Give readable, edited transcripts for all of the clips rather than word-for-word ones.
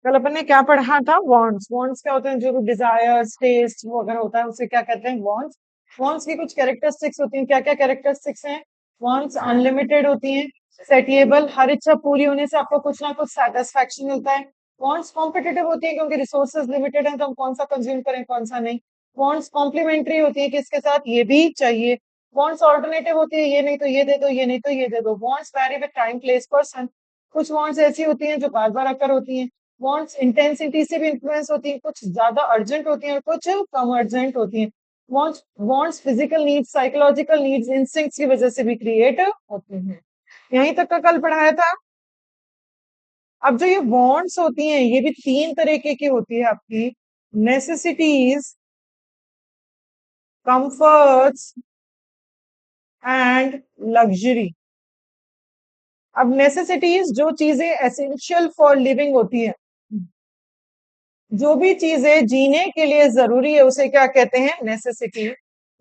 कल अपन ने क्या पढ़ा था? वांट्स। वांट्स क्या होते हैं? जो भी डिजायर्स, टेस्ट वो अगर होता है उसे क्या कहते हैं? वांट्स। वांट्स की कुछ कैरेक्टरिस्टिक्स होती हैं। क्या क्या कैरेक्टरिस्टिक्स हैं? वांट्स अनलिमिटेड होती हैं, सेटिएबल, हर इच्छा पूरी होने से आपको कुछ ना कुछ सेटिस्फेक्शन मिलता है। वांट्स कॉम्पिटिटिव होती है क्योंकि रिसोर्सेज लिमिटेड हैं, तो हम कौन सा कंज्यूम करें कौन सा नहीं। वांट्स कॉम्प्लीमेंट्री होती है, किसके साथ? ये भी चाहिए। वांट्स ऑल्टरनेटिव होती है, ये नहीं तो ये दे दो, ये नहीं तो ये दे दो। Wants vary with time, place, person. कुछ वांट्स ऐसी होती हैं जो बार बार अकर होती हैं। वांट्स इंटेंसिटी से भी इन्फ्लुएंस होती है, कुछ ज्यादा अर्जेंट होती है और कुछ कम अर्जेंट होती है। Wants wants physical needs, psychological needs, instincts की वजह से भी क्रिएट होते हैं। यहीं तक का कल पढ़ाया था। अब जो ये वांट्स होती हैं ये भी तीन तरीके की होती है आपकी: नेसेसिटीज, कंफर्ट्स एंड लग्जरी। अब नेसेसिटीज जो चीजें एसेंशियल फॉर लिविंग होती है, जो भी चीजें जीने के लिए जरूरी है उसे क्या कहते हैं? नेसेसिटी।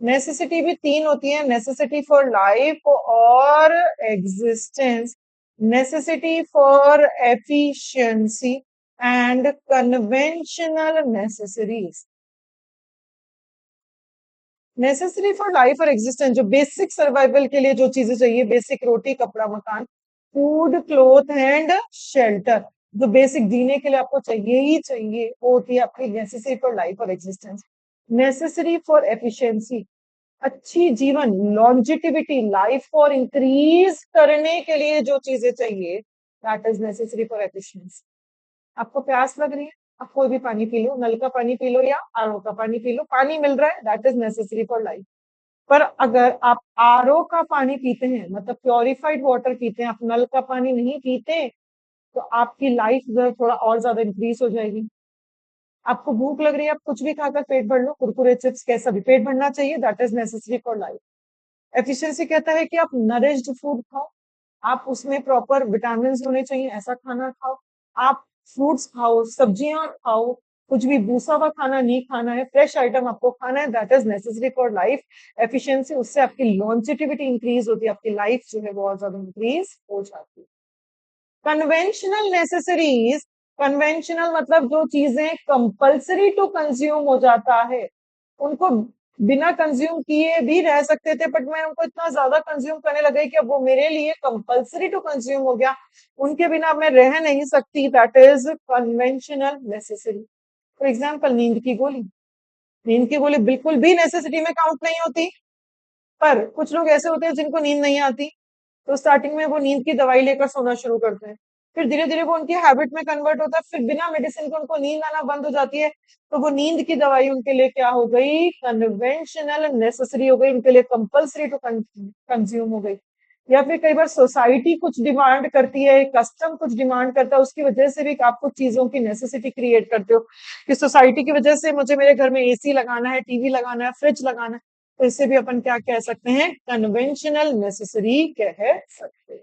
नेसेसिटी भी तीन होती है: नेसेसिटी फॉर लाइफ और existence, necessity for efficiency and conventional necessaries. Necessary for life और एग्जिस्टेंस, जो बेसिक सर्वाइवल के लिए जो चीजें चाहिए, बेसिक रोटी कपड़ा मकान, फूड क्लोथ एंड शेल्टर, जो बेसिक जीने के लिए आपको चाहिए ही चाहिए, वो होती है आपकी नेसेसरी फॉर लाइफ और एग्जिस्टेंस। नेसेसरी फॉर एफिशिएंसी, अच्छी जीवन, लॉन्जिटिविटी, लाइफ और इंक्रीज करने के लिए जो चीजें चाहिए, that is necessary for efficiency. आपको प्यास लग रही है, आप कोई भी पानी पी लो, नल का पानी पी लो या आरओ का पानी पी लो, पानी मिल रहा है, that is necessary for life. पर अगर आप आरओ का पानी पीते हैं, मतलब प्योरिफाइड वाटर पीते हैं, आप नल का पानी नहीं पीते, तो आपकी लाइफ जो है थोड़ा और ज्यादा इंक्रीज हो जाएगी। आपको भूख लग रही है, आप कुछ भी खाकर पेट भर लो, कुरकुरे चिप्स कैसा भी, पेट भरना चाहिए, that is necessary for life. Efficiency कहता है कि आप नरिश्ड फूड खाओ, आप उसमें प्रॉपर विटामिन होने चाहिए, ऐसा खाना खाओ। आप फ्रूट्स खाओ, सब्जियां खाओ, कुछ भी भूसा हुआ खाना नहीं खाना है, फ्रेश आइटम आपको खाना है, that is necessary for life. Efficiency, उससे आपकी लॉन्जिटिविटी इंक्रीज होती है, आपकी लाइफ जो है बहुत ज्यादा इंक्रीज हो जाती है। कन्वेंशनल नेसेसरीज, कन्वेंशनल मतलब जो चीजें कंपल्सरी टू कंज्यूम हो जाता है, उनको बिना कंज्यूम किए भी रह सकते थे, बट मैं उनको इतना ज्यादा कंज्यूम करने लगी कि अब वो मेरे लिए कंपल्सरी टू कंज्यूम हो गया, उनके बिना मैं रह नहीं सकती, that is conventional necessary. For example, नींद की गोली। नींद की गोली बिल्कुल भी नेसेसिटी में काउंट नहीं होती, पर कुछ लोग ऐसे होते हैं जिनको नींद नहीं आती, तो स्टार्टिंग में वो नींद की दवाई लेकर सोना शुरू करते हैं, फिर धीरे धीरे वो उनकी हैबिट में कन्वर्ट होता है, फिर बिना मेडिसिन के उनको नींद आना बंद हो जाती है, तो वो नींद की दवाई उनके लिए क्या हो गई? कन्वेंशनल नेसेसरी हो गई, उनके लिए कंपल्सरी टू कंज्यूम हो गई। या फिर कई बार सोसाइटी कुछ डिमांड करती है, कस्टम कुछ डिमांड करता है, उसकी वजह से भी आप कुछ चीजों की नेसेसिटी क्रिएट करते हो, कि सोसाइटी की वजह से मुझे मेरे घर में एसी लगाना है, टीवी लगाना है, फ्रिज लगाना है, तो इसे भी अपन क्या कह सकते हैं? कन्वेंशनल नेसेसरी कह सकते हैं।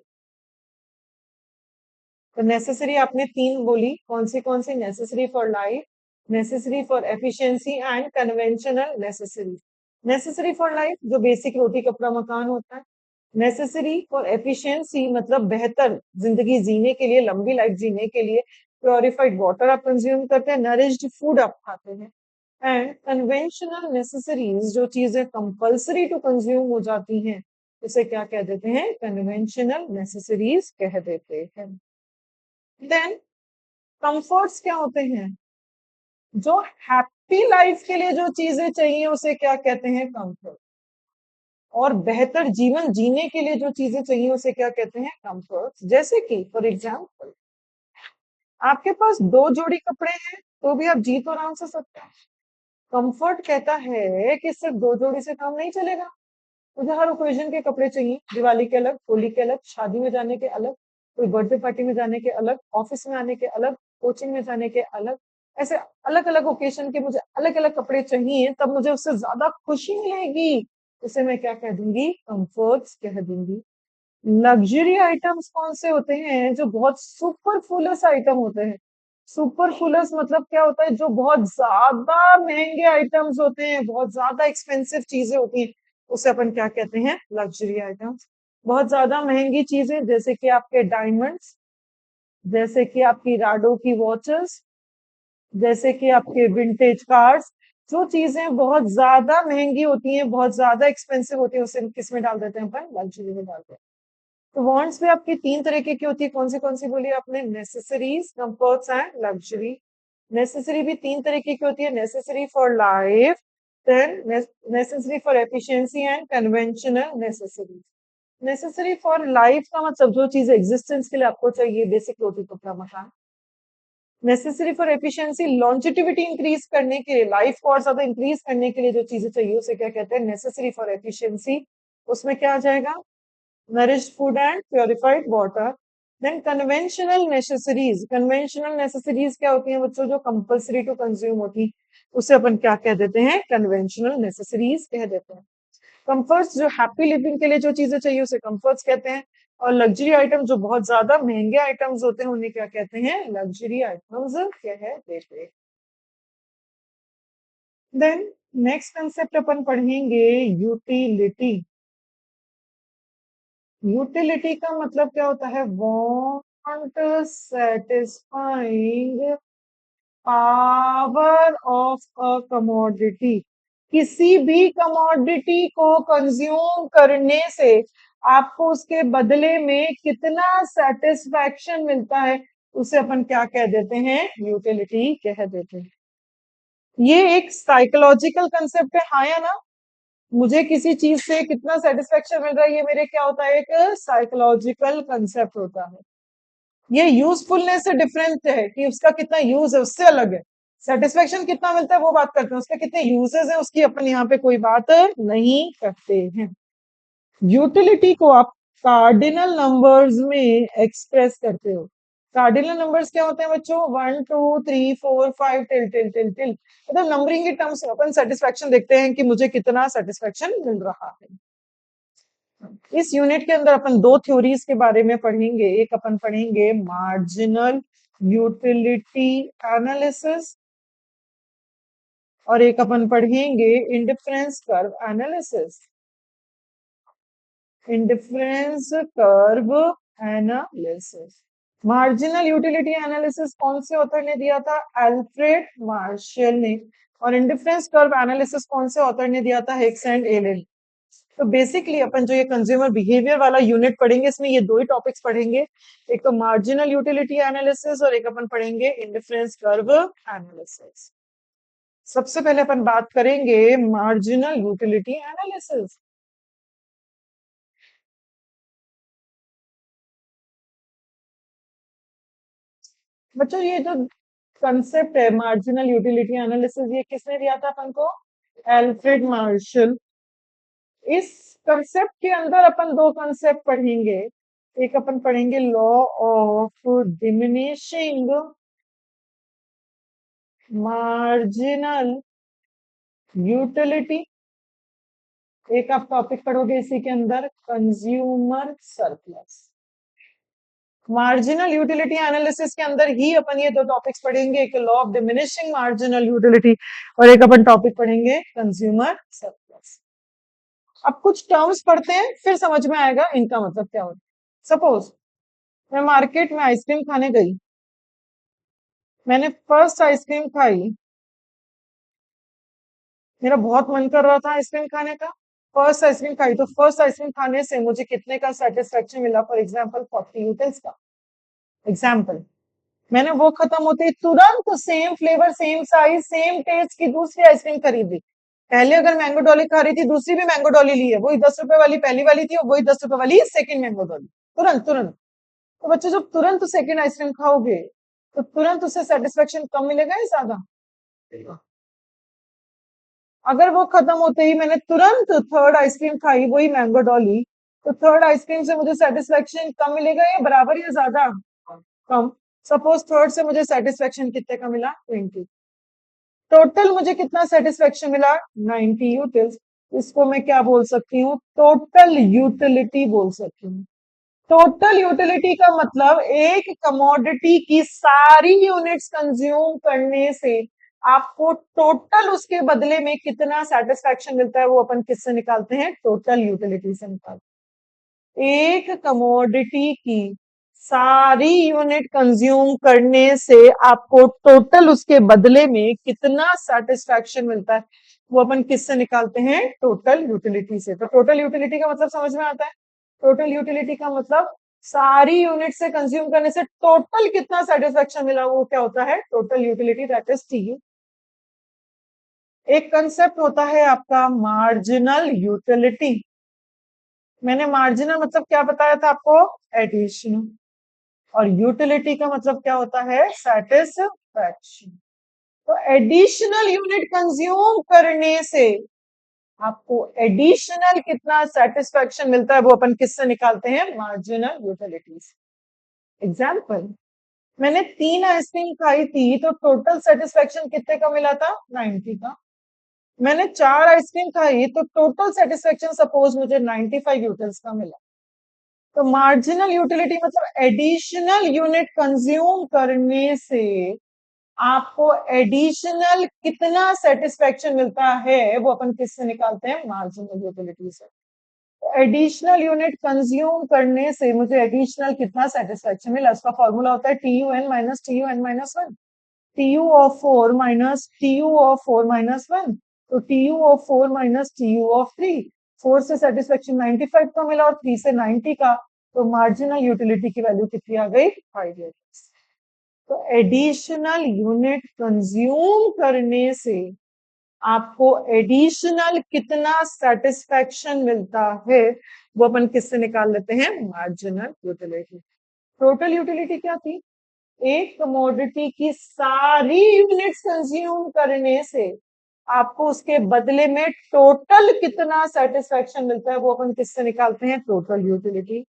तो नेसेसरी आपने तीन बोली, कौन सी? Necessary for life, necessary for efficiency and conventional necessary. Necessary for life जो बेसिक रोटी कपड़ा मकान होता है। नेसेसरी फॉर एफिशिएंसी मतलब बेहतर जिंदगी जीने के लिए, लंबी लाइफ जीने के लिए प्योरिफाइड वाटर आप कंज्यूम करते हैं, नरिश्ड फूड आप खाते हैं। एंड कन्वेंशनल नेसेसरीज जो चीजें कंपल्सरी टू कंज्यूम हो जाती हैं, उसे क्या कह देते हैं? कन्वेंशनल नेसेसरीज कह देते हैं। देन कंफर्ट्स क्या होते हैं? जो हैप्पी लाइफ के लिए जो चीजें चाहिए उसे क्या कहते हैं? कंफर्ट। और बेहतर जीवन जीने के लिए जो चीजें चाहिए उसे क्या कहते हैं? कंफर्ट। जैसे कि फॉर एग्जाम्पल, आपके पास दो जोड़ी कपड़े हैं तो भी आप जी तो आराम से सकते हैं। कंफर्ट कहता है कि सिर्फ दो जोड़ी से काम नहीं चलेगा, मुझे हर ओकेजन के कपड़े चाहिए, दिवाली के अलग, होली के अलग, शादी में जाने के अलग, कोई बर्थडे पार्टी में जाने के अलग, ऑफिस में आने के अलग, कोचिंग में जाने के अलग, ऐसे अलग अलग ओकेजन के मुझे अलग अलग कपड़े चाहिए, तब मुझे उससे ज्यादा खुशी मिलेगी, उसे मैं क्या कह दूंगी? कंफर्ट्स कह दूंगी। लग्जरी आइटम्स कौन से होते हैं? जो बहुत सुपरफ्लूअस आइटम होते हैं। सुपरफ्लूअस मतलब क्या होता है? जो बहुत ज्यादा महंगे आइटम्स होते हैं, बहुत ज्यादा एक्सपेंसिव चीजें होती हैं, उसे अपन क्या कहते हैं? Luxury items. बहुत ज्यादा महंगी चीजें जैसे कि आपके डायमंड्स, जैसे कि आपकी राडो की वॉचेस, जैसे कि आपके विंटेज कार्स, जो चीजें बहुत ज्यादा महंगी होती हैं, बहुत ज्यादा एक्सपेंसिव होती है, उसे किस में डाल देते हैं अपन? लग्जरी में डालते हैं। तो वांट्स भी आपकी तीन तरीके की होती है, कौन सी बोली आपने? Necessaries, comforts and luxury. Necessary भी तीन तरीके की होती है, necessary for life, then necessary for efficiency and conventional necessary. Necessary for life का मतलब जो चीज एग्जिस्टेंस के लिए आपको चाहिए, बेसिक रोटी कपड़ा मकान। Necessary for efficiency, longevity increase करने के लिए, लाइफ को और ज्यादा इंक्रीज करने के लिए जो चीजें चाहिए उसे क्या कहते हैं? Necessary for efficiency. उसमें क्या आ जाएगा? nourished food and purified water. Then conventional necessities, conventional necessities क्या होती हैं बच्चों? जो compulsory to consume होती, उसे अपन क्या कह देते हैं? conventional necessities कह देते हैं। comforts, जो happy living के लिए जो चीजें चाहिए उसे comforts कहते हैं। और luxury item, जो बहुत ज्यादा महंगे आइटम्स होते हैं, उन्हें क्या कहते हैं? luxury items कह देते हैं। देन नेक्स्ट कंसेप्ट अपन पढ़ेंगे यूटिलिटी। यूटिलिटी का मतलब क्या होता है? Want satisfying power of a commodity. किसी भी कमोडिटी को कंज्यूम करने से आपको उसके बदले में कितना सेटिस्फैक्शन मिलता है, उसे अपन क्या कह देते हैं? यूटिलिटी कह देते हैं। ये एक साइकोलॉजिकल कंसेप्ट है, हाँ या ना? मुझे किसी चीज से कितना सेटिस्फेक्शन मिल रहा है, ये मेरे क्या होता है? एक साइकोलॉजिकल कंसेप्ट होता है। ये यूजफुलनेस से डिफरेंट है कि उसका कितना यूज है, उससे अलग है। सेटिस्फेक्शन कितना मिलता है वो बात करते हैं, उसके कितने यूजेस है उसकी अपन यहाँ पे कोई बात नहीं करते हैं। यूटिलिटी को आप कार्डिनल नंबर्स में एक्सप्रेस करते हो। कार्डिनल नंबर्स क्या होते हैं बच्चों? 1 2 3 4 5 टिल टिल टिल टिल, मतलब नंबरिंग के टर्म्स में अपन सेटिस्फेक्शन देखते हैं कि मुझे कितना सेटिस्फेक्शन मिल रहा है। इस यूनिट के अंदर अपन दो थ्योरीज के बारे में पढ़ेंगे। एक अपन पढ़ेंगे मार्जिनल यूटिलिटी एनालिसिस, और एक अपन पढ़ेंगे indifference curve analysis. Indifference curve analysis. Marginal utility analysis कौन से ऑथर ने दिया था? अल्फ्रेड मार्शल ने। और इंडिफरेंस कर्व एनालिसिस कौन से ऑथर ने दिया था? Hicks and Allen. तो बेसिकली अपन जो ये कंज्यूमर बिहेवियर वाला यूनिट पढ़ेंगे, इसमें ये दो ही टॉपिक्स पढ़ेंगे। एक तो मार्जिनल यूटिलिटी एनालिसिस और एक अपन पढ़ेंगे इंडिफरेंस कर्व एनालिसिस। सबसे पहले अपन बात करेंगे मार्जिनल यूटिलिटी एनालिसिस। बच्चों ये जो कंसेप्ट है मार्जिनल यूटिलिटी एनालिसिस, ये किसने दिया था अपन को? Alfred Marshall. इस कंसेप्ट के अंदर अपन दो कंसेप्ट पढ़ेंगे। एक अपन पढ़ेंगे law of diminishing marginal utility. एक आप टॉपिक पढ़ोगे इसी के अंदर consumer surplus. Marginal utility analysis के अंदर ही अपन ये दो टॉपिक्स पढ़ेंगे, एक law of diminishing marginal utility और एक अपन टॉपिक पढ़ेंगे कंज्यूमर सरप्लस। अब कुछ टर्म्स पढ़ते हैं, फिर समझ में आएगा इनका मतलब क्या होता है। सपोज मैं मार्केट में आइसक्रीम खाने गई, मैंने फर्स्ट आइसक्रीम खाई, मेरा बहुत मन कर रहा था आइसक्रीम खाने का। फर्स्ट आइसक्रीम खाई, तो फर्स्ट आइसक्रीम खाने से मुझे कितने का सेटिस्फेक्शन मिला? फॉर एग्जाम्पल 40 यूटेल्स का एग्जाम्पल। मैंने वो खत्म होते ही तुरंत same flavour, same size, same taste की दूसरी आइसक्रीम खरीदी। पहले अगर मैंगो डॉली खा रही थी, दूसरी भी मैंगो डॉली ली है, वही 10 रुपए वाली पहली वाली थी और वही 10 रुपए वाली सेकंड मैंगो डॉली। तुरंत तुरंत। तो बच्चों जब तुरंत सेकंड आइसक्रीम खाओगे तो तुरंत उससे सेटिस्फेक्शन कम मिलेगा या ज्यादा? अगर वो खत्म होते ही मैंने तुरंत थर्ड आइसक्रीम खाई, वही मैंगो डॉली, तो थर्ड आइसक्रीम से मुझे सेटिस्फेक्शन कम मिलेगा या बराबर या ज्यादा? कम। सपोज थर्ड से मुझे सेटिस्फेक्शन कितने का मिला? 20। टोटल मुझे कितना सेटिस्फेक्शन मिला? 90 यूटिल्स। इसको मैं क्या बोल सकती हूँ? टोटल यूटिलिटी बोल सकती हूँ। टोटल यूटिलिटी का मतलब एक कमोडिटी की सारी यूनिट्स कंज्यूम करने से आपको टोटल उसके बदले में कितना सेटिस्फेक्शन मिलता है, वो अपन किससे निकालते हैं? टोटल यूटिलिटी से निकालते हैं। एक कमोडिटी की सारी यूनिट कंज्यूम करने से आपको टोटल उसके बदले में कितना सेटिस्फैक्शन मिलता है, वो अपन किससे निकालते हैं? टोटल यूटिलिटी से। तो टोटल यूटिलिटी का मतलब समझ में आता है? टोटल यूटिलिटी का मतलब सारी यूनिट से कंज्यूम करने से टोटल कितना सेटिस्फैक्शन मिला, वो क्या होता है? Total utility, that is T. एक कंसेप्ट होता है आपका मार्जिनल यूटिलिटी। मैंने मार्जिनल मतलब क्या बताया था आपको? एडिशन। और यूटिलिटी का मतलब क्या होता है? सेटिस्फैक्शन। तो एडिशनल यूनिट कंज्यूम करने से आपको एडिशनल कितना सेटिस्फैक्शन मिलता है, वो अपन किससे निकालते हैं? मार्जिनल यूटिलिटी से। एग्जाम्पल, मैंने 3 आइसक्रीम खाई थी तो टोटल सेटिस्फैक्शन कितने का मिला था? 90 का। मैंने 4 आइसक्रीम खाई तो टोटल सेटिस्फैक्शन सपोज मुझे 95 यूटिल्स का मिला। तो मार्जिनल यूटिलिटी मतलब एडिशनल यूनिट कंज्यूम करने से आपको एडिशनल कितना सेटिस्फैक्शन मिलता है, वो अपन किससे निकालते हैं? मार्जिनल यूटिलिटी से। एडिशनल यूनिट कंज्यूम करने से मुझे एडिशनल कितना सेटिस्फैक्शन मिला, उसका फॉर्मूला होता है T U N minus T U N minus one. T U of four minus T U of four minus one. तो T U of four minus T U of three. 4 से satisfaction 95 का मिला और 3 से 90 का। तो मार्जिनल यूटिलिटी की value कितनी आ गई? 5। तो एडिशनल यूनिट कंज्यूम करने से आपको एडिशनल कितना सेटिस्फैक्शन मिलता है, वो अपन किससे निकाल लेते हैं? Marginal utility. टोटल यूटिलिटी क्या थी? एक कमोडिटी की सारी यूनिट्स कंज्यूम करने से आपको उसके बदले में टोटल कितना सेटिस्फैक्शन मिलता है, वो अपन किससे निकालते हैं? Total utility.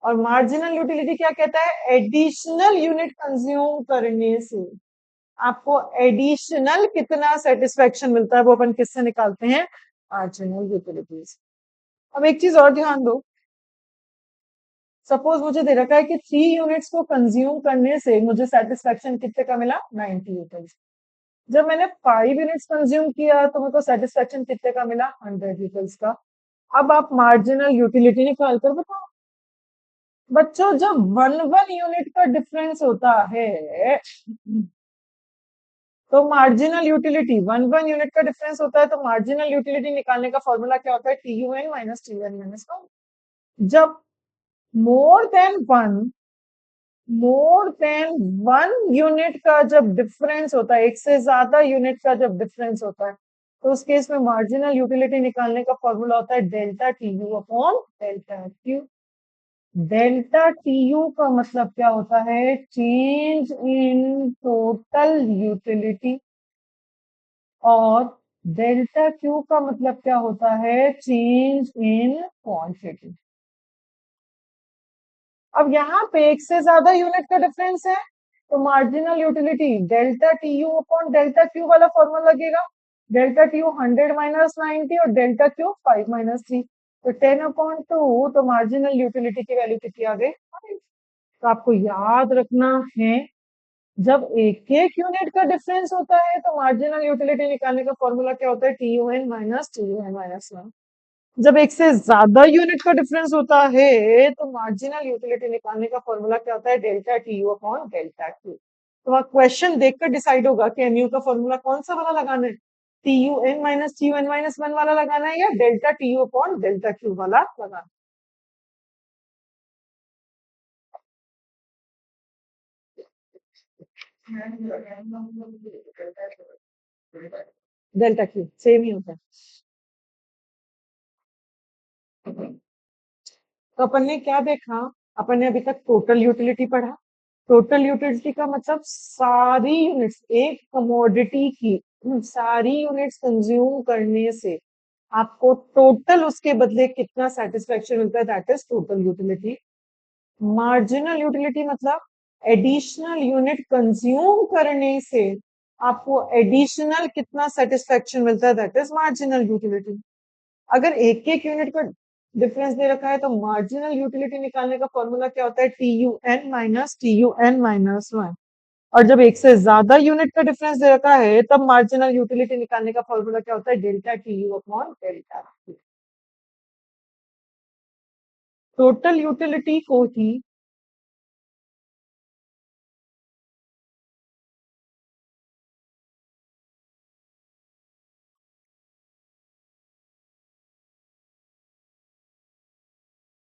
और मार्जिनल यूटिलिटी क्या कहता है? एडिशनल यूनिट कंज्यूम करने से आपको एडिशनल कितना सेटिस्फैक्शन मिलता है, वो अपन किससे निकालते हैं? Marginal utilities. अब एक चीज और ध्यान दो, सपोज मुझे दे रखा है कि 3 यूनिट्स को कंज्यूम करने से मुझे सेटिस्फैक्शन कितने का मिला? 90 यूटिल्स। जब मैंने 5 यूनिट्स कंज्यूम किया तो मेरे को सेटिस्फैक्शन कितने का मिला? 100 यूटिल्स का। अब आप मार्जिनल यूटिलिटी निकाल कर बताओ। बच्चों, जब 1 यूनिट का डिफरेंस होता है तो मार्जिनल यूटिलिटी 1 यूनिट का डिफरेंस होता है, तो मार्जिनल यूटिलिटी निकालने का फॉर्मूला क्या होता है? T U N minus T N minus one. जब more than one more than 1 unit का जब डिफरेंस होता है, एक से ज्यादा यूनिट का जब डिफरेंस होता है, तो उस केस में मार्जिनल यूटिलिटी निकालने का फॉर्मूला होता है delta T U upon delta Q. Delta T you का मतलब क्या होता है? Change in total utility. और डेल्टा क्यू का मतलब क्या होता है? Change in quantity. अब यहाँ पे एक से ज्यादा यूनिट का डिफरेंस है, तो marginal utility delta T U upon delta Q वाला फॉर्मूला लगेगा। डेल्टा टी यू 100 - 90 और डेल्टा क्यू 5 - 3। तो 10/2, तो मार्जिनल यूटिलिटी की वैल्यू कितनी आ गई? 5। तो आपको याद रखना है, जब एक एक यूनिट का डिफरेंस होता है तो मार्जिनल यूटिलिटी निकालने का फॉर्मूला क्या होता है? T U N minus T U N minus one. जब एक से ज्यादा यूनिट का डिफरेंस होता है तो मार्जिनल यूटिलिटी निकालने का फॉर्मूला क्या होता है? Delta T U upon delta Q. तो क्वेश्चन देखकर डिसाइड होगा कि एमयू का फॉर्मूला कौन सा वाला लगाना है? T U N minus T U N minus one वाला लगाना है या delta T U upon delta Q वाला लगाना है? डेल्टा क्यू सेम ही होता है। तो अपन ने क्या देखा? अपन ने अभी तक टोटल यूटिलिटी पढ़ा। टोटल यूटिलिटी का मतलब सारी यूनिट्स, एक कमोडिटी की सारी यूनिट्स कंज्यूम करने से आपको टोटल उसके बदले कितना सेटिस्फेक्शन मिलता है, that is total utility. Marginal utility मतलब एडिशनल यूनिट कंज्यूम करने से आपको एडिशनल कितना सेटिस्फेक्शन मिलता है, दैट इज मार्जिनल यूटिलिटी। अगर एक एक यूनिट का डिफरेंस दे रखा है तो मार्जिनल यूटिलिटी निकालने का फॉर्मूला क्या होता है? T U N minus T U N minus one. और जब एक से ज्यादा यूनिट का डिफरेंस दे रखा है तब मार्जिनल यूटिलिटी निकालने का फॉर्मूला क्या होता है? Delta T U upon delta. Total utility को ही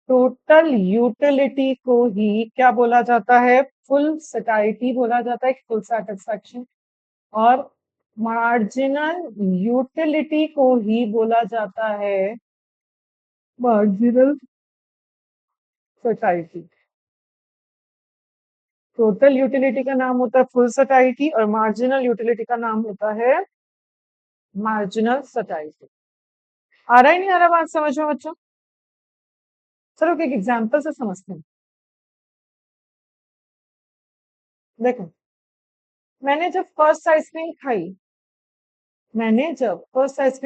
टोटल यूटिलिटी को ही क्या बोला जाता है? फुल सैटिस्फैक्टी बोला जाता है, फुल सेटिस्फैक्शन। और मार्जिनल यूटिलिटी को ही बोला जाता है मार्जिनल सैटिस्फैक्टी। टोटल यूटिलिटी का नाम होता है फुल सैटिस्फैक्टी और मार्जिनल यूटिलिटी का नाम होता है मार्जिनल सैटिस्फैक्टी। आ रहा ही नहीं आ रहा बात समझ में बच्चों? चलो एक एग्जांपल से समझते हैं। देखो, मैंने जब फर्स्ट आइसक्रीम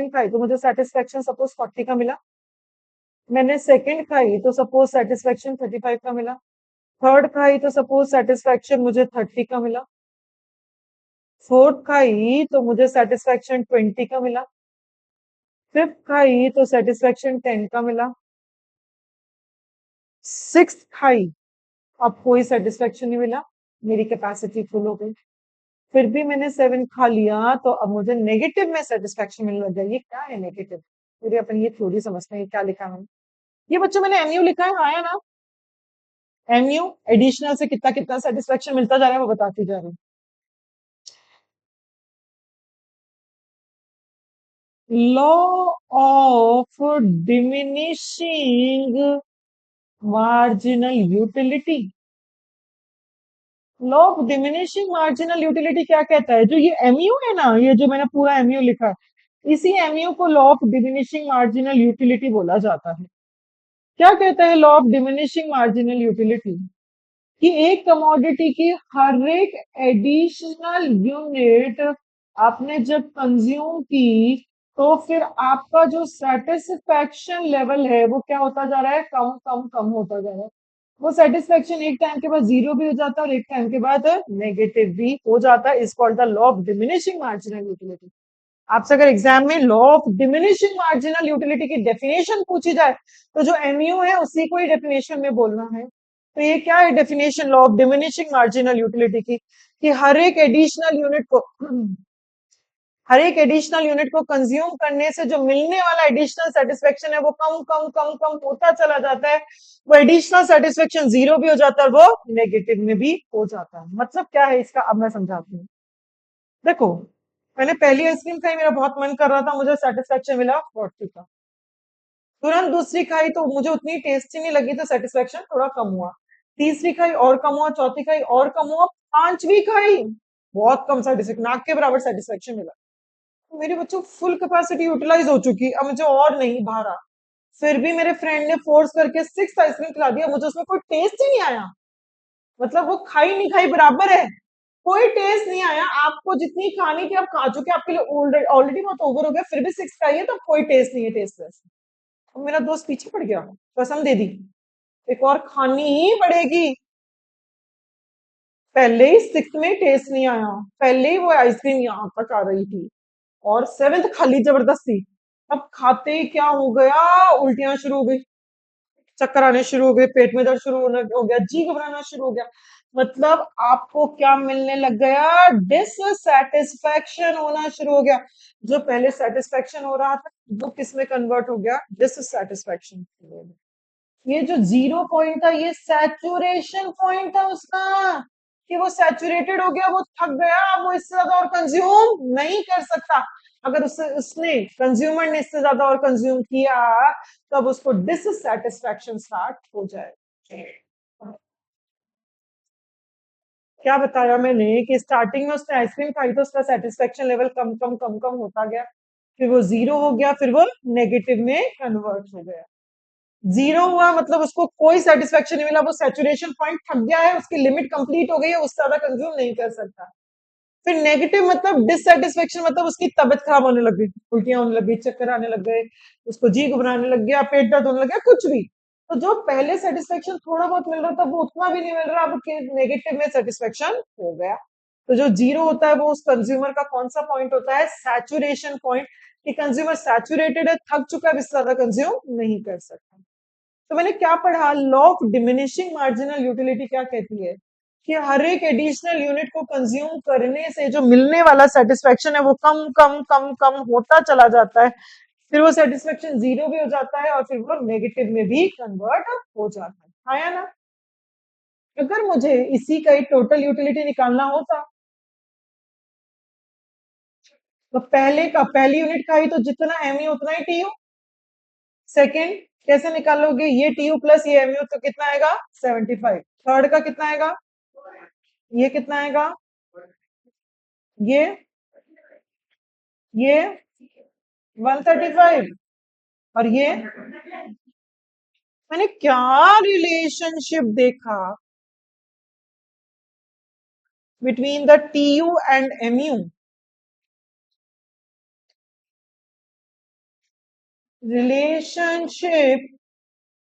खाई तो मुझे सेटिस्फेक्शन सपोज 40 का मिला। मैंने सेकंड खाई तो सपोज सेटिस्फेक्शन 35 का मिला। थर्ड खाई तो सपोज सेटिस्फेक्शन मुझे 30 का मिला। फोर्थ खाई तो मुझे सेटिस्फेक्शन 20 का मिला। फिफ्थ खाई तो सेटिस्फेक्शन 10 का मिला। सिक्स खाई, अब कोई सेटिस्फेक्शन नहीं मिला, मेरी कैपेसिटी फुल हो गई। फिर भी मैंने 7 खा लिया तो अब मुझे नेगेटिव में सेटिस्फेक्शन मिलने लग गया। ये क्या है नेगेटिव? फिर अपन ये थोड़ी समझते हैं ये क्या लिखा है। ये बच्चों मैंने एमयू लिखा है, आया ना? एमयू एडिशनल से कितना कितना सेटिस्फेक्शन मिलता जा रहा है वो बताती जा रही हूँ। Law of diminishing marginal utility. Law of diminishing marginal utility क्या कहता है? जो ये एमयू है ना, ये जो मैंने पूरा एमयू लिखा है, इसी एमयू को law of diminishing marginal utility बोला जाता है। क्या कहता है law of diminishing marginal utility? कि एक कमोडिटी की हर एक एडिशनल यूनिट आपने जब कंज्यूम की तो फिर आपका जो सेटिस्फेक्शन लेवल है वो क्या होता जा रहा है? कम कम कम होता जा रहा है। वो सेटिस्फेक्शन एक टाइम के बाद जीरो भी हो जाता है और एक टाइम के बाद नेगेटिव भी हो जाता है। इस called the law of diminishing marginal utility. आपसे अगर एग्जाम में law of diminishing marginal utility की डेफिनेशन पूछी जाए तो जो एमयू है उसी को ही डेफिनेशन में बोलना है। तो ये क्या है definition law of diminishing marginal utility की? कि हर एक एडिशनल यूनिट को कंज्यूम करने से जो मिलने वाला एडिशनल सेटिस्फेक्शन है वो कम कम कम कम होता चला जाता है। वो एडिशनल सेटिस्फेक्शन जीरो भी हो जाता है, वो नेगेटिव में भी हो जाता है। मतलब क्या है इसका, अब मैं समझाती हूँ। देखो, मैंने पहली आइसक्रीम खाई, मेरा बहुत मन कर रहा था, मुझे सेटिस्फेक्शन मिला 40 का। तुरंत दूसरी खाई तो मुझे उतनी टेस्टी नहीं लगी तो सेटिस्फेक्शन थोड़ा कम हुआ। तीसरी खाई और कम हुआ, चौथी खाई और कम हुआ, पांचवी खाई बहुत कम सेटिस्फेक्शन, नाक के बराबर सेटिस्फेक्शन मिला। तो मेरे बच्चों फुल कैपेसिटी यूटिलाइज हो चुकी, अब मुझे और नहीं भरा। फिर भी मेरे फ्रेंड ने फोर्स करके 6 आइसक्रीम खिला दिया, मुझे उसमें कोई टेस्ट ही नहीं आया। मतलब वो खाई नहीं खाई बराबर है, कोई टेस्ट नहीं आया। आपको जितनी खानी थी आप खा चुके, आपके लिए ऑलरेडी बहुत ओवर हो गया, फिर भी 6 खाइए तो कोई टेस्ट नहीं है, टेस्टलेस। तो मेरा दोस्त पीछे पड़ गया, कसम दे दी एक और खानी ही पड़ेगी। पहले ही 6 में टेस्ट नहीं आया, पहले ही वो आइसक्रीम यहाँ तक आ रही थी और 7th खा ली जबरदस्ती। अब खाते ही क्या हो गया, उल्टियां शुरू हो गई, चक्कर आने शुरू हो गए, पेट में दर्द शुरू होने हो गया, जी घबराना शुरू हो गया। मतलब आपको क्या मिलने लग गया? डिससेटिस्फैक्शन होना शुरू हो गया। जो पहले सेटिस्फैक्शन हो रहा था वो किस में कन्वर्ट हो गया? डिससेटिस्फैक्शन। ये जो जीरो पॉइंट था ये सैचुरेशन पॉइंट था उसका, कि वो सैचुरेटेड हो गया, वो थक गया, अब वो इससे ज्यादा और कंज्यूम नहीं कर सकता। अगर उसने कंज्यूमर ने इससे ज्यादा और कंज्यूम किया तो अब उसको डिससेटिस्फैक्शन स्टार्ट हो जाए। क्या बताया मैंने कि स्टार्टिंग में उसने आइसक्रीम खाई तो उसका सेटिस्फेक्शन लेवल कम कम कम कम होता गया, फिर वो जीरो हो गया, फिर वो नेगेटिव में कन्वर्ट हो गया। जीरो हुआ मतलब उसको कोई सेटिस्फेक्शन नहीं मिला, वो सैचुरेशन पॉइंट थक गया है, उसकी लिमिट कंप्लीट हो गई है, उससे ज्यादा कंज्यूम नहीं कर सकता। फिर नेगेटिव मतलब डिससेटिस्फेक्शन, मतलब उसकी तबीयत खराब होने लग गई, उल्टियां होने लग गई, चक्कर आने लग गए, उसको जी घबराने लग गया, पेट दर्द होने लग गया, कुछ भी। तो जो पहले सेटिस्फेक्शन थोड़ा बहुत मिल रहा था वो उतना भी नहीं मिल रहा, अब नेगेटिव में सेटिस्फेक्शन हो गया। तो जो जीरो होता है वो उस कंज्यूमर का कौन सा पॉइंट होता है? सैचुरेशन पॉइंट, कि कंज्यूमर सैचुरेटेड है, थक चुका है, इससे ज्यादा कंज्यूम नहीं कर सकता। तो मैंने क्या पढ़ा? Law of diminishing marginal utility क्या कहती है? कि हर एक एडिशनल यूनिट को कंज्यूम करने से जो मिलने वाला सेटिस्फेक्शन है वो कम कम कम कम होता चला जाता है। फिर वो सेटिस्फेक्शन जीरो भी हो जाता है और फिर वो नेगेटिव में भी कन्वर्ट हो जाता है। आया ना? अगर मुझे इसी का ही टोटल यूटिलिटी निकालना होता तो पहले का पहली यूनिट का ही तो जितना एम यू उतना ही टी यू। सेकेंड कैसे निकालोगे? ये टी यू प्लस ये एम यू तो कितना आएगा? 75। थर्ड का कितना आएगा? ये कितना आएगा? ये 135। और ये मैंने क्या रिलेशनशिप देखा between the T U and M U? Relationship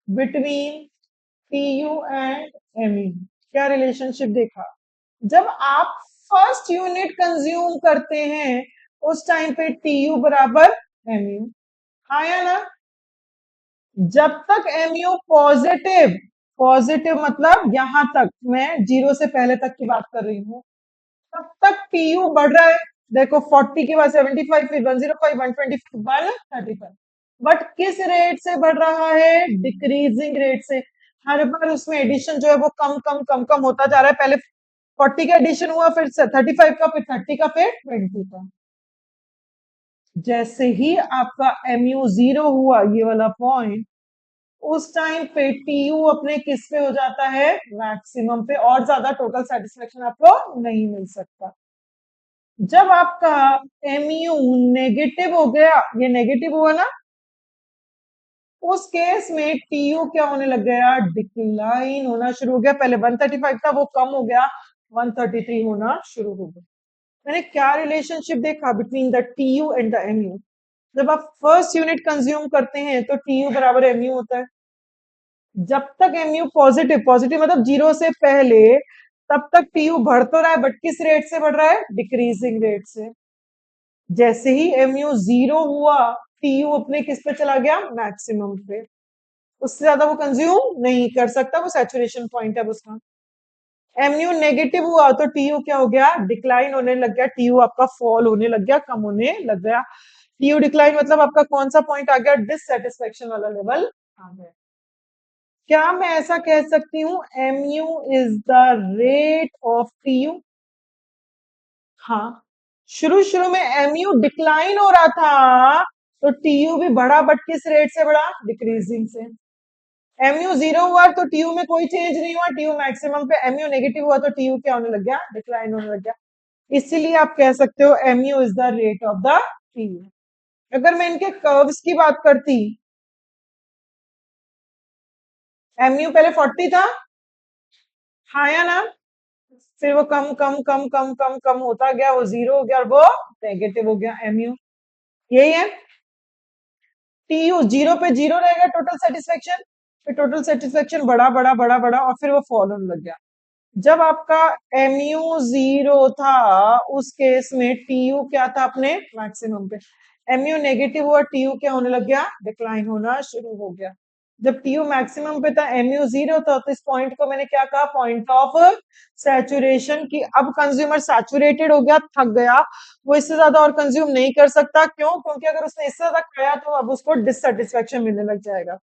between T U and M U. क्या रिलेशनशिप देखा? जब आप फर्स्ट यूनिट कंज्यूम करते हैं उस टाइम पे टी यू बराबर एम यू। हाँ या ना? जब तक एम यू पॉजिटिव, पॉजिटिव मतलब यहां तक, मैं जीरो से पहले तक की बात कर रही हूँ, तब तक टी यू बढ़ रहा है। देखो 40 के बाद 75, फिर 105, 120, 135। बट किस रेट से बढ़ रहा है? डिक्रीजिंग रेट से। हर बार उसमें एडिशन जो है वो कम कम कम कम होता जा रहा है। पहले 40 का एडिशन हुआ, फिर 35 का, फिर 30 का, फिर 20 का। जैसे ही आपका एमयू जीरो हुआ, ये वाला पॉइंट, उस टाइम पे टीयू अपने किस पे हो जाता है? मैक्सिमम पे, और ज्यादा टोटल सेटिस्फेक्शन आपको नहीं मिल सकता। जब आपका एमयू नेगेटिव हो गया, ये नेगेटिव हुआ ना, उस केस में टीयू क्या होने लग गया? डिक्लाइन होना शुरू हो गया। पहले 135 था, वो कम हो गया, 133 होना शुरू हो गया। मैंने क्या रिलेशनशिप देखा between the TU and the MU? जब आप फर्स्ट यूनिट कंज्यूम करते हैं तो टीयू बराबर एमयू होता है। जब तक एमयू पॉजिटिव, पॉजिटिव मतलब जीरो से पहले, तब तक टीयू बढ़ तो रहा है, बट किस रेट से बढ़ रहा है? डिक्रीजिंग रेट से। जैसे ही एमयू जीरो हुआ, टीयू अपने किस पे चला गया? मैक्सिमम पे। उससे ज्यादा वो कंज्यूम नहीं कर सकता, वो सैचुरेशन पॉइंट है उसका। एमयू नेगेटिव हुआ तो टीयू क्या हो गया? डिक्लाइन होने लग गया। टीयू आपका फॉल होने लग गया, कम होने लग गया। टीयू डिक्लाइन मतलब आपका कौन सा पॉइंट आ गया? डिससेटिस्फेक्शन वाला लेवल आ गया। क्या मैं ऐसा कह सकती हूँ MU is the rate of TU? हाँ। शुरू शुरू में एमयू डिक्लाइन हो रहा था तो टीयू भी बढ़ा, बट किस रेट से बढ़ा? डिक्रीजिंग से। एमयू जीरो हुआ तो टीयू में कोई चेंज नहीं हुआ, टीयू मैक्सिमम पे। एमयू नेगेटिव हुआ तो टीयू क्या होने लग गया? डिक्लाइन होने लग गया। इसीलिए आप कह सकते हो MU is the rate of the TU. अगर मैं इनके कर्व्स की बात करती, एमयू पहले 40 था, हाँ या ना? फिर वो कम कम कम कम कम कम होता गया, वो जीरो हो गया और वो नेगेटिव हो गया एमयू। यही है। टीयू जीरो पे जीरो रहेगा टोटल सेटिस्फेक्शन, फिर टोटल सेटिस्फेक्शन बड़ा बड़ा बड़ा बड़ा और फिर वो फॉल होने लग गया। जब आपका एमयू जीरो था, उस केस में टीयू क्या था? अपने मैक्सिमम पे। एमयू नेगेटिव हुआ, टीयू क्या होने लग गया? डिक्लाइन होना शुरू हो गया। जब टीयू मैक्सिमम पे था, एमयू जीरो था, तो इस पॉइंट को मैंने क्या कहा? पॉइंट ऑफ सैचुरेशन की। अब कंज्यूमर सैचुरेटेड हो गया, थक गया, वो इससे ज्यादा और कंज्यूम नहीं कर सकता। क्यों? क्योंकि अगर उसने इससे ज्यादा खाया तो अब उसको डिससेटिस्फेक्शन मिलने लग जाएगा।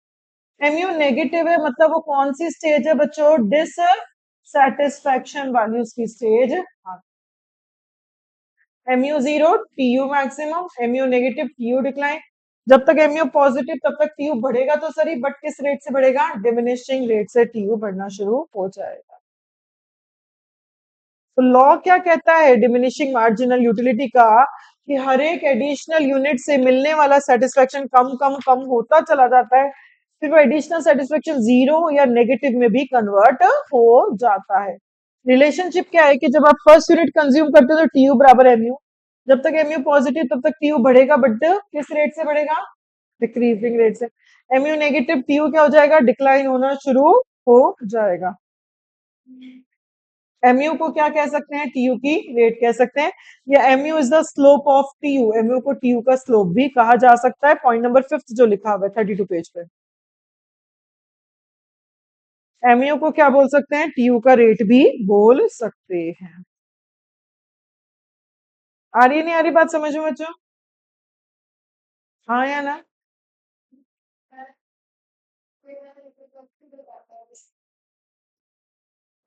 एमयू नेगेटिव है मतलब वो कौन सी स्टेज है बच्चों? डिससेटिस्फेक्शन वाली उसकी stage. MU zero TU maximum, MU negative TU decline. जब तक एमयू पॉजिटिव तब तक टीयू बढ़ेगा तो सही, बट किस रेट से बढ़ेगा? डिमिनिशिंग रेट से टीयू बढ़ना शुरू हो जाएगा। तो लॉ क्या कहता है डिमिनिशिंग मार्जिनल यूटिलिटी का? कि हर एक एडिशनल यूनिट से मिलने वाला सेटिस्फेक्शन कम कम कम होता चला जाता है, फिर वो एडिशनल सेटिस्फेक्शन जीरो या नेगेटिव में भी कन्वर्ट हो जाता है। रिलेशनशिप क्या है कि जब आप फर्स्ट यूनिट कंज्यूम करते हो तो टीयू बराबर एमयू। जब तक एमयू पॉजिटिव तब तक टीयू बढ़ेगा, बट किस रेट से बढ़ेगा? डिक्रीजिंग रेट से। एमयू नेगेटिव, टीयू क्या हो जाएगा? डिक्लाइन होना शुरू हो जाएगा। एमयू को क्या कह सकते हैं? टीयू की रेट कह सकते हैं, या MU is the slope of TU. MU को टीयू का स्लोप भी कहा जा सकता है। पॉइंट नंबर 5 जो लिखा हुआ है 32 पेज पे। एमयू को क्या बोल सकते हैं? टीयू का रेट भी बोल सकते हैं। आ रही नहीं आ रही बात समझ में बच्चों? हाँ या ना?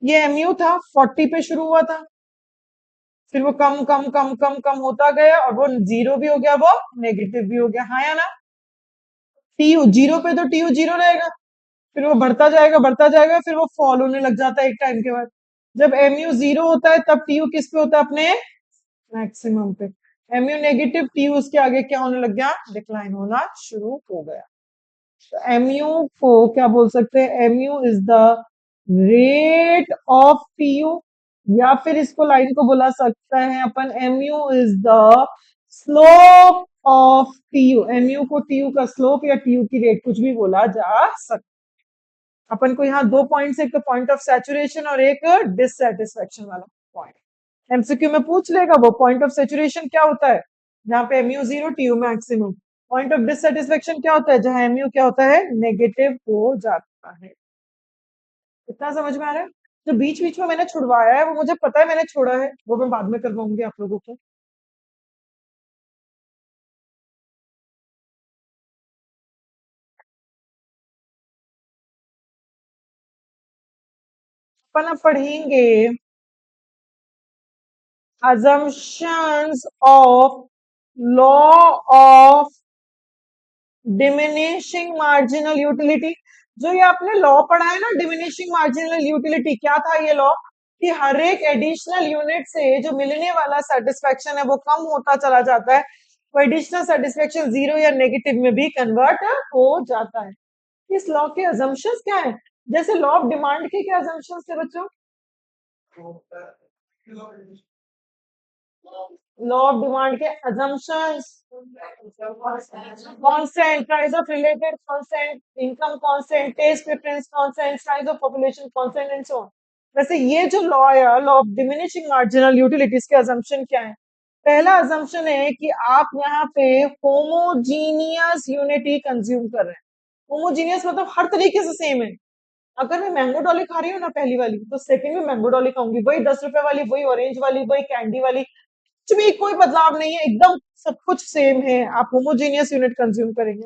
ये mu था 40 पे शुरू हुआ था, फिर वो कम कम कम कम कम होता गया और वो जीरो भी हो गया, वो नेगेटिव भी हो गया, हाँ या ना? टीयू जीरो पे तो टीयू जीरो रहेगा, फिर वो बढ़ता जाएगा, फिर वो फॉल होने लग जाता है एक टाइम के बाद। जब एमयू जीरो होता है तब टीयू किस पे होता है? अपने मैक्सिमम पे। एमयू नेगेटिव, टीयू उसके आगे क्या होने लग गया? डिक्लाइन होना शुरू हो गया। तो एमयू को क्या बोल सकते हैं? Mu is the rate of tau, या फिर इसको लाइन को बुला सकते हैं अपन, mu is the slope of TU. MU को टीयू का स्लोप या टीयू की रेट कुछ भी बोला जा सकता है। अपन को यहाँ दो पॉइंट्स, एक तो पॉइंट ऑफ सैचुरेशन और एक डिससेटिस्फेक्शन वाला पॉइंट। एमसीक्यू में पूछ लेगा वो पॉइंट ऑफ सैचुरेशन क्या होता है, जहां पे MU zero TU maximum. Point of dissatisfaction क्या होता है, जहां एमयू क्या होता है? नेगेटिव हो जाता है। इतना समझ में आ रहा है? जो बीच बीच में मैंने छुड़वाया है वो मुझे पता है मैंने छोड़ा है, वो मैं बाद में करवाऊंगी आप लोगों को। अपन अब पढ़ेंगे assumptions of law of diminishing marginal utility. जो ये आपने लॉ पढ़ा है ना, डिमिनिशिंग मार्जिनल यूटिलिटी, क्या था ये लॉ? कि हर एक एडिशनल यूनिट से जो मिलने वाला सेटिस्फेक्शन है वो कम होता चला जाता है, वो एडिशनल सेटिस्फेक्शन जीरो या नेगेटिव में भी कन्वर्ट हो जाता है। इस लॉ के अजम्पशंस क्या है? जैसे लॉ ऑफ डिमांड के क्या अजम्पशंस थे बच्चों? लॉ ऑफ डिमांड के assumptions, constant, price of related constant, income constant, taste preference constant, size of population constant and so on। वैसे ये जो लॉ है, law of diminishing marginal utilities के assumption क्या है? पहला assumption है कि आप यहाँ पे होमोजीनियस यूनिट ही कंज्यूम कर रहे हैं। होमोजीनियस मतलब हर तरीके से सेम है। अगर मैं मैंगो डॉली खा रही हूँ ना पहली वाली, तो सेकंड में मैंगो डॉली खाऊंगी, वही 10 रुपए वाली, वही ऑरेंज वाली, वही कैंडी वाली, कुछ भी कोई बदलाव नहीं है, एकदम सब कुछ सेम है। आप होमोजीनियस यूनिट कंज्यूम करेंगे।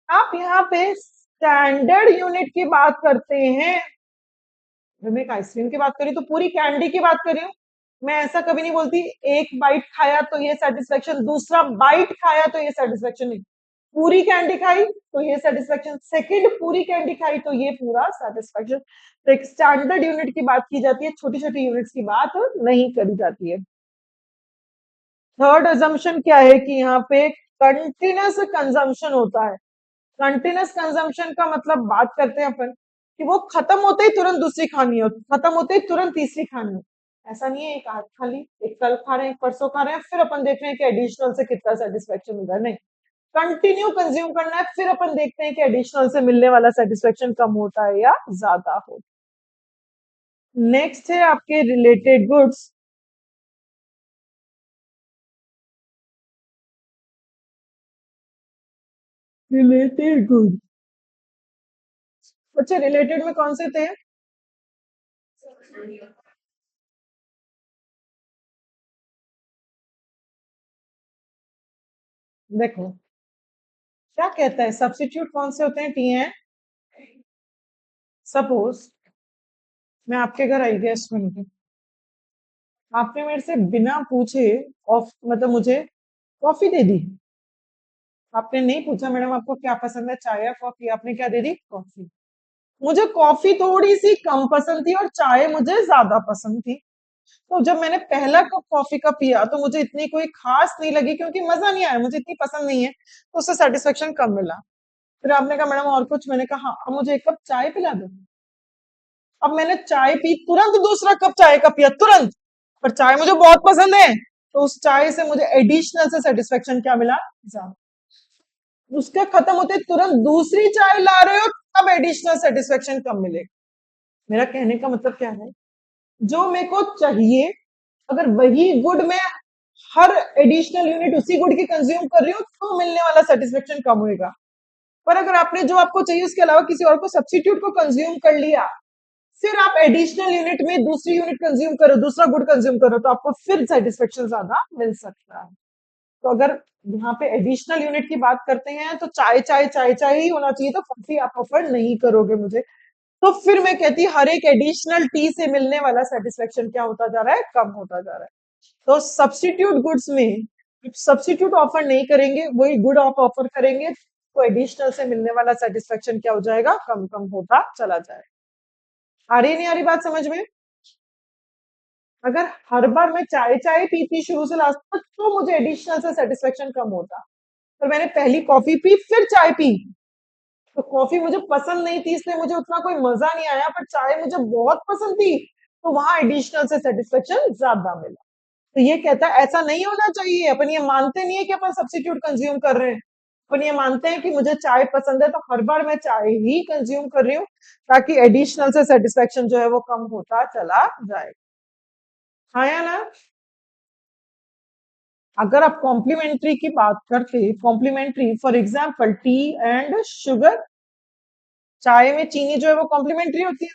आप यहाँ पे स्टैंडर्ड यूनिट की बात करते हैं। मैं एक आइसक्रीम की बात करी तो पूरी कैंडी की बात कर रही हूँ। मैं ऐसा कभी नहीं बोलती एक बाइट खाया तो ये सेटिस्फेक्शन, दूसरा बाइट खाया तो ये सेटिस्फेक्शन, नहीं। पूरी कैंडी खाई तो ये सेटिस्फेक्शन, सेकंड पूरी कैंडी खाई तो ये पूरा सेटिस्फेक्शन। तो एक स्टैंडर्ड यूनिट की बात की जाती है, छोटी छोटी यूनिट्स की बात नहीं करी जाती है। थर्ड अजम्पशन क्या है कि यहाँ पे कंटिन्यूस कंजम्पशन होता है। कंटिन्यूस कंजम्पशन का मतलब बात करते हैं अपन कि वो खत्म होते ही तुरंत दूसरी खानी हो, खत्म होते ही तुरंत तीसरी खानी हो। ऐसा नहीं है एक आज खा ली, एक कल खा रहे हैं, एक परसों खा रहे हैं, फिर अपन देख रहे हैं कि एडिशनल से कितना सेटिस्फेक्शन मिल रहा है। नहीं, कंटिन्यू कंज्यूम करना है, फिर अपन देखते हैं कि एडिशनल से मिलने वाला सेटिस्फेक्शन कम होता है या ज्यादा हो। नेक्स्ट है आपके रिलेटेड गुड्स। रिलेटेड गुड बच्चे, रिलेटेड में कौन से थे? देखो क्या कहता है, सब्स्टिट्यूट कौन से होते हैं? टी हैं। सपोज मैं आपके घर आई गेस्ट बन के, आपने मेरे से बिना पूछे ऑफ मतलब मुझे कॉफी दे दी। आपने नहीं पूछा मैडम आपको क्या पसंद है, चाय या कॉफी, आपने क्या दे दी? कॉफी। मुझे कॉफी थोड़ी सी कम पसंद थी और चाय मुझे ज्यादा पसंद थी। तो जब मैंने पहला कप कॉफी का पिया तो मुझे इतनी कोई खास नहीं लगी, क्योंकि मजा नहीं आया, मुझे इतनी पसंद नहीं है, तो उससे सेटिस्फेक्शन कम मिला। फिर आपने कहा मैडम और कुछ, मैंने कहा हाँ, अब मुझे एक कप चाय पिला दो। अब मैंने चाय पी, तुरंत दूसरा कप चाय का पिया तुरंत, पर चाय मुझे बहुत पसंद है, तो उस चाय से मुझे एडिशनल से सेटिस्फेक्शन क्या मिला? ज्यादा। उसके खत्म होते तुरंत दूसरी चाय ला रहे हो, तब एडिशनल सेटिस्फेक्शन कम मिलेगा। मेरा कहने का मतलब क्या है, जो मेरे को चाहिए, अगर वही गुड में हर एडिशनल यूनिट उसी गुड की कंज्यूम कर रही हूँ तो मिलने वाला सेटिस्फेक्शन कम होएगा। पर अगर आपने जो आपको चाहिए उसके अलावा किसी और को सब्स्टिट्यूट को कंज्यूम कर लिया, फिर आप एडिशनल यूनिट में दूसरी यूनिट कंज्यूम करो, दूसरा गुड कंज्यूम करो, तो आपको फिर सेटिस्फेक्शन ज्यादा मिल सकता है। तो अगर यहाँ पे एडिशनल यूनिट की बात करते हैं तो चाय चाय चाय चाय ही होना चाहिए, तो कॉफी आप ऑफर नहीं करोगे मुझे। तो फिर मैं कहती हर एक एडिशनल टी से मिलने वाला सेटिस्फेक्शन क्या होता जा रहा है, कम होता जा रहा है। तो सब्स्टिट्यूट गुड्स में सब्स्टिट्यूट ऑफर नहीं करेंगे, वही गुड आप ऑफर करेंगे, तो एडिशनल से मिलने वाला सेटिस्फेक्शन क्या हो जाएगा, कम कम होता चला जाएगा। आ रही नहीं आ रही बात समझ में? अगर हर बार मैं चाय चाय पीती शुरू से लास्ट तक तो मुझे एडिशनल से सेटिस्फेक्शन कम होता। पर मैंने पहली कॉफी पी फिर चाय पी, तो कॉफी मुझे पसंद नहीं थी इसलिए मुझे उतना कोई मजा नहीं आया, पर चाय मुझे बहुत पसंद थी, तो वहां एडिशनल से सेटिस्फेक्शन ज्यादा मिला। तो ये कहता है ऐसा नहीं होना चाहिए। अपन ये मानते नहीं है कि अपन सब्स्टिट्यूट कंज्यूम कर रहे हैं, अपन ये मानते हैं कि मुझे चाय पसंद है तो हर बार मैं चाय ही कंज्यूम कर रही हूँ, ताकि एडिशनल से सेटिस्फेक्शन जो है वो कम होता चला जाए। हाँ या ना? अगर आप कॉम्प्लीमेंट्री की बात करते, complementary for example tea and sugar, चाय में चीनी जो है वो कॉम्प्लीमेंट्री होती है।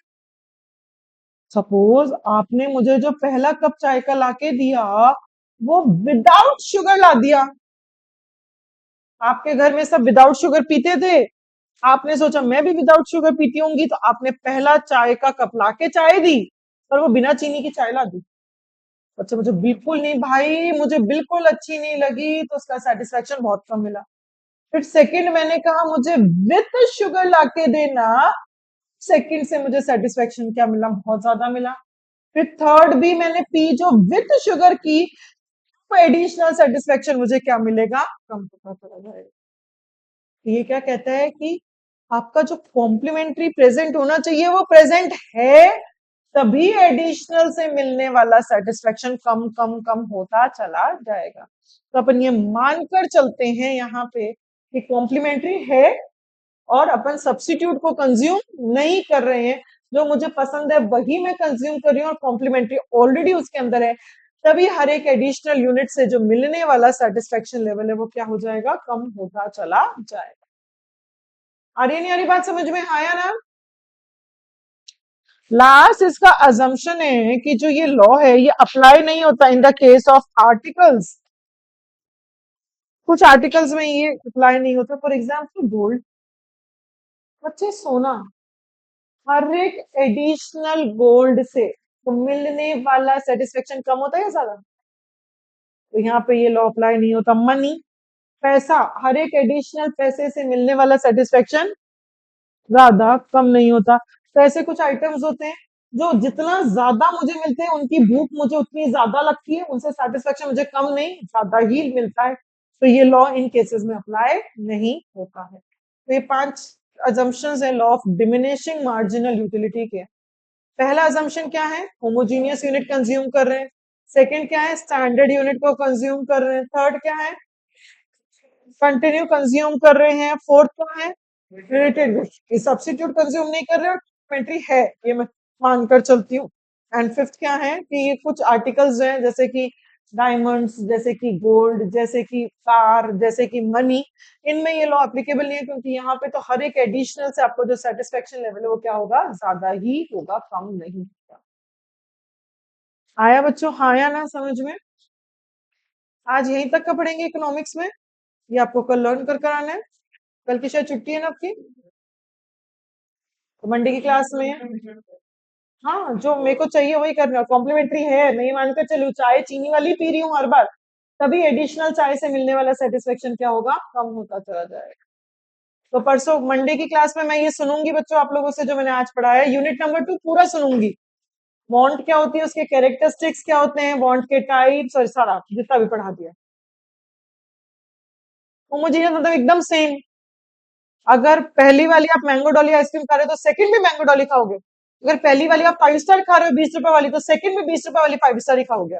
सपोज आपने मुझे जो पहला कप चाय का लाके दिया वो विदाउट शुगर ला दिया, आपके घर में सब विदाउट शुगर पीते थे, आपने सोचा मैं भी विदाउट शुगर पीती होंगी, तो आपने पहला चाय का कप लाके चाय दी, पर वो बिना चीनी की चाय ला दी। अच्छा मुझे बिल्कुल नहीं भाई, मुझे बिल्कुल अच्छी नहीं लगी, तो उसका सेटिस्फेक्शन बहुत कम मिला। फिर सेकंड मैंने कहा मुझे विथ शुगर लाके देना, सेकंड से मुझे सेटिस्फेक्शन क्या मिला, बहुत ज्यादा मिला। फिर थर्ड भी मैंने पी जो विथ शुगर की, तो एडिशनल सेटिस्फेक्शन मुझे क्या मिलेगा, कम होता चला जाएगा। तो ये क्या कहता है कि आपका जो कॉम्प्लीमेंट्री प्रेजेंट होना चाहिए वो प्रेजेंट है, तभी एडिशनल से मिलने वाला सेटिस्फेक्शन कम कम कम होता चला जाएगा। तो अपन ये मानकर चलते हैं यहाँ पे कि कॉम्प्लीमेंट्री है, और अपन सब्स्टिट्यूट को कंज्यूम नहीं कर रहे हैं, जो मुझे पसंद है वही मैं कंज्यूम कर रही हूँ, और कॉम्प्लीमेंट्री ऑलरेडी उसके अंदर है, तभी हर एक एडिशनल यूनिट से जो मिलने वाला सेटिस्फेक्शन लेवल है वो क्या हो जाएगा, कम होता चला जाएगा। आ रही नहीं आ रही बात समझ में, आया ना? लास्ट इसका अजम्पशन है कि जो ये लॉ है ये अप्लाई नहीं होता in the case of articles. कुछ आर्टिकल्स में ये अप्लाई नहीं होता, फॉर एग्जाम्पल गोल्ड। बच्चे सोना, हर एक एडिशनल गोल्ड से तो मिलने वाला सेटिस्फेक्शन कम होता है या ज्यादा? तो यहाँ पे ये लॉ अप्लाई नहीं होता। मनी, पैसा, हर एक एडिशनल पैसे से मिलने वाला सेटिस्फेक्शन ज्यादा कम नहीं होता। तो ऐसे कुछ आइटम्स होते हैं जो जितना ज्यादा मुझे मिलते हैं उनकी भूख मुझे उतनी ज्यादा लगती है, उनसे सेटिस्फेक्शन मुझे कम नहीं ज्यादा ही मिलता है, तो ये लॉ इन केसेस में अप्लाई नहीं होता है। तो ये 5 अजम्पशंस है law of diminishing marginal utility के। पहला अजम्पशन क्या है, होमोजीनियस यूनिट कंज्यूम कर रहे हैं। सेकंड क्या है, स्टैंडर्ड यूनिट को कंज्यूम कर रहे हैं। थर्ड क्या है, कंटिन्यू कंज्यूम कर रहे हैं। फोर्थ क्या है, रिलेटेड गुड्स, सब्स्टिट्यूट कंज्यूम नहीं कर रहे, कॉम्प्लीमेंट्री है, ये मैं मानकर चलती हूँ। एंड फिफ्थ क्या है कि ये कुछ आर्टिकल्स हैं जैसे कि डायमंड्स, जैसे कि गोल्ड, जैसे कि कार, जैसे कि मनी, इनमें ये लॉ एप्लीकेबल नहीं है, क्योंकि यहाँ पे तो हर एक एडिशनल से आपको जो सेटिस्फेक्शन लेवल है वो क्या होगा, ज्यादा ही होगा, कम नहीं होगा। आया बच्चों, हाँ या ना समझ में? आज यहीं तक का पढ़ेंगे इकोनॉमिक्स में, ये आपको कल लर्न कर कर आना है। कल की शायद छुट्टी है ना आपकी, तो मंडे की क्लास में। हाँ जो मेरे को चाहिए वही करना, कॉम्प्लीमेंट्री है, मैं ये मानकर चलूँ चाय चीनी वाली पी रही हूँ हर बार, तभी एडिशनल चाय से मिलने वाला सेटिस्फेक्शन क्या होगा, कम होता चला जाएगा। तो परसों मंडे की क्लास में मैं ये सुनूंगी बच्चों आप लोगों से जो मैंने आज पढ़ाया है, यूनिट नंबर 2 पूरा सुनूंगी। बॉन्ड क्या होती है, उसके कैरेक्टरिस्टिक्स क्या होते हैं, बॉन्ड के टाइप्स, और सारा जितना भी पढ़ा दिया। होमोजीनियस मतलब एकदम सेम। अगर पहली वाली आप मैंगो डॉली आइसक्रीम खा रहे हो तो सेकंड भी मैंगो डॉली खाओगे। अगर पहली वाली आप 5 स्टार खा रहे हो 20 रुपए वाली, तो सेकंड भी 20 रुपए वाली 5 स्टार ही खाओगे।